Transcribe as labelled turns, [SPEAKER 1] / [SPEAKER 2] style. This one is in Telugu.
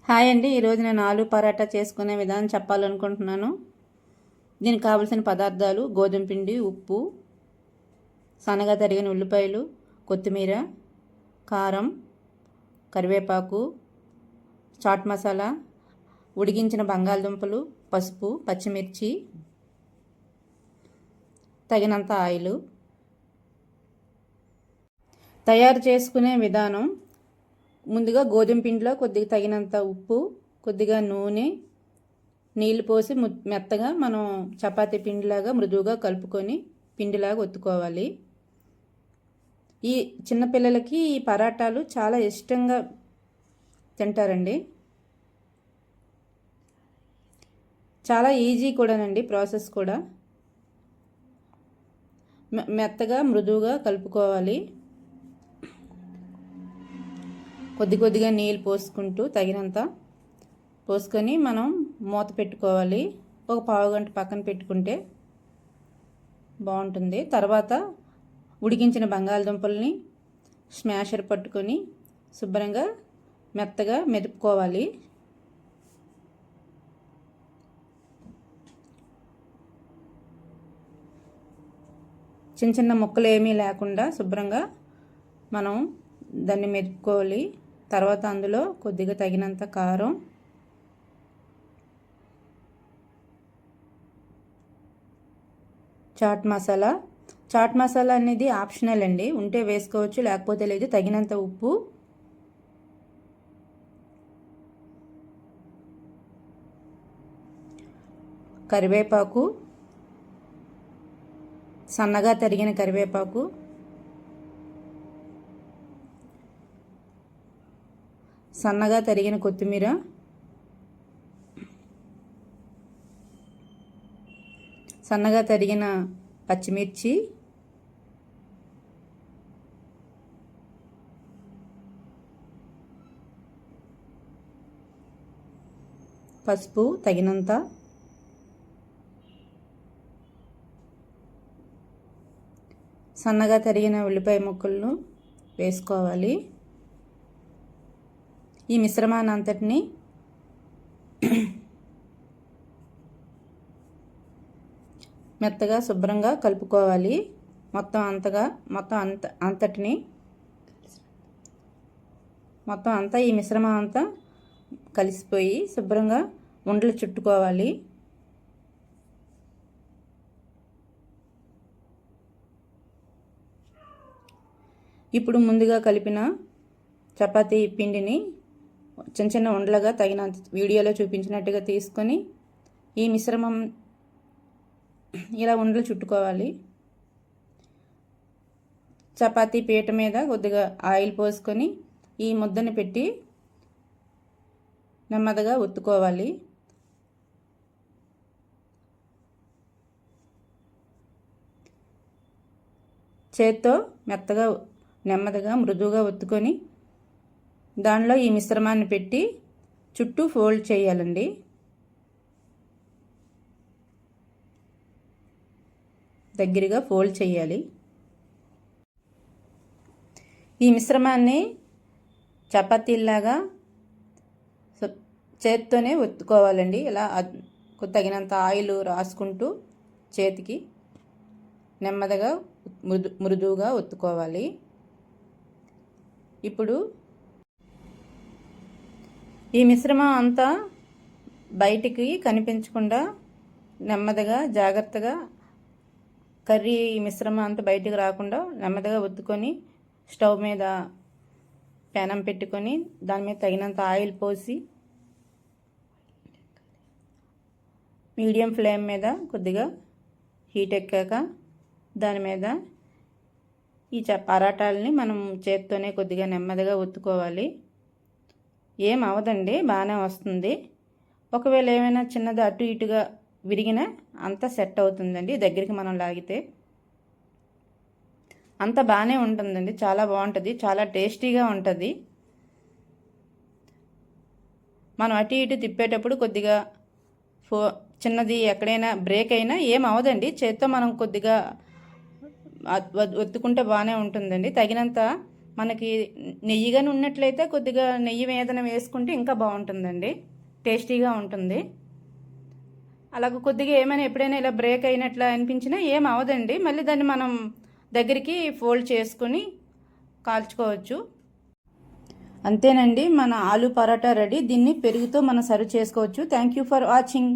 [SPEAKER 1] హాయ్ అండి. ఈరోజు నేను ఆలు పరాటా చేసుకునే విధానం చెప్పాలనుకుంటున్నాను. దీనికి కావలసిన పదార్థాలు: గోధుమ పిండి, ఉప్పు, సన్నగా తరిగిన ఉల్లిపాయలు, కొత్తిమీర, కారం, కరివేపాకు, చాట్ మసాలా, ఉడికించిన బంగాళదుంపలు, పసుపు, పచ్చిమిర్చి, తగినంత ఆయిల్. తయారు చేసుకునే విధానం: ముందుగా గోధుమ పిండిలో కొద్దిగా తగినంత ఉప్పు, కొద్దిగా నూనె, నీళ్లు పోసి మెత్తగా మనం చపాతీ పిండిలాగా మృదువుగా కలుపుకొని పిండిలాగా ఒత్తుకోవాలి. ఈ చిన్నపిల్లలకి ఈ పరాటాలు చాలా ఇష్టంగా తింటారండి. చాలా ఈజీ కూడానండి, ప్రాసెస్ కూడా. మెత్తగా మృదువుగా కలుపుకోవాలి. కొద్దిగా నీళ్ళు పోసుకుంటూ తగినంత పోసుకొని మనం మూత పెట్టుకోవాలి. ఒక పావుగంట పక్కన పెట్టుకుంటే బాగుంటుంది. తర్వాత ఉడికించిన బంగాళదుంపల్ని స్మాషర్ పట్టుకొని శుభ్రంగా మెత్తగా మెదుపుకోవాలి. చిన్న చిన్న ముక్కలు ఏమీ లేకుండా శుభ్రంగా మనం దాన్ని మెదుపుకోవాలి. తర్వాత అందులో కొద్దిగా తగినంత కారం, చాట్ మసాలా అనేది ఆప్షనల్ అండి, ఉంటే వేసుకోవచ్చు లేకపోతే లేదు. తగినంత ఉప్పు, కరివేపాకు, సన్నగా తరిగిన కరివేపాకు, సన్నగా తరిగిన కొత్తిమీర, సన్నగా తరిగిన పచ్చిమిర్చి, పసుపు తగినంత, సన్నగా తరిగిన ఉల్లిపాయ ముక్కలను వేసుకోవాలి. ఈ మిశ్రమాన్ని అంతటిని మెత్తగా శుభ్రంగా కలుపుకోవాలి. మొత్తం అంతా ఈ మిశ్రమం అంతా కలిసిపోయి శుభ్రంగా ఉండలు చుట్టుకోవాలి. ఇప్పుడు ముందుగా కలిపిన చపాతీ పిండిని చిన్న చిన్న ఉండలుగా తగినంత వీడియోలో చూపించినట్టుగా తీసుకొని ఈ మిశ్రమం ఇలా ఉండలు చుట్టుకోవాలి. చపాతీ పీట మీద కొద్దిగా ఆయిల్ పోసుకొని ఈ ముద్దని పెట్టి నెమ్మదిగా ఒత్తుకోవాలి. చేత్తో మెత్తగా నెమ్మదిగా మృదువుగా ఒత్తుకొని దానిలో ఈ మిశ్రమాన్ని పెట్టి చుట్టూ ఫోల్డ్ చేయాలండి. దగ్గరగా ఫోల్డ్ చేయాలి. ఈ మిశ్రమాన్ని చపాతీలాగా చేత్తోనే ఒత్తుకోవాలండి. ఇలా తగినంత ఆయిల్ రాసుకుంటూ చేతికి నెమ్మదిగా మృదువుగా ఒత్తుకోవాలి. ఇప్పుడు ఈ మిశ్రమం అంతా బయటికి కనిపించకుండా నెమ్మదిగా జాగ్రత్తగా కర్రీ మిశ్రమం అంతా బయటికి రాకుండా నెమ్మదిగా ఒత్తుకొని స్టవ్ మీద పెనం పెట్టుకొని దాని మీద తగినంత ఆయిల్ పోసి మీడియం ఫ్లేమ్ మీద కొద్దిగా హీట్ ఎక్కాక దాని మీద ఈ పరాటాలని మనం చేత్తోనే కొద్దిగా నెమ్మదిగా ఒత్తుకోవాలి. ఏం అవదండి, బాగానే వస్తుంది. ఒకవేళ ఏమైనా చిన్నది అటు ఇటుగా విరిగినా అంతా సెట్ అవుతుందండి. దగ్గరికి మనం లాగితే అంత బాగానే ఉంటుందండి. చాలా బాగుంటుంది, చాలా టేస్టీగా ఉంటుంది. మనం అటు ఇటు తిప్పేటప్పుడు కొద్దిగా చిన్నది ఎక్కడైనా బ్రేక్ అయినా ఏం అవదండి. చేత్తో మనం కొద్దిగా ఒత్తుకుంటే బాగానే ఉంటుందండి. తగినంత మనకి నెయ్యిగాని ఉన్నట్లయితే కొద్దిగా నెయ్యి ఏదైనా వేసుకుంటే ఇంకా బాగుంటుందండి, టేస్టీగా ఉంటుంది. అలాగ కొద్దిగా ఏమైనా ఎప్పుడైనా ఇలా బ్రేక్ అయినట్లు అనిపించినా ఏం అవదండి, మళ్ళీ దాన్ని మనం దగ్గరికి ఫోల్డ్ చేసుకుని కాల్చుకోవచ్చు. అంతేనండి, మన ఆలు పరాటా రెడీ. దీన్ని పెరుగుతో మనం సర్వ్ చేసుకోవచ్చు. Thank you for watching.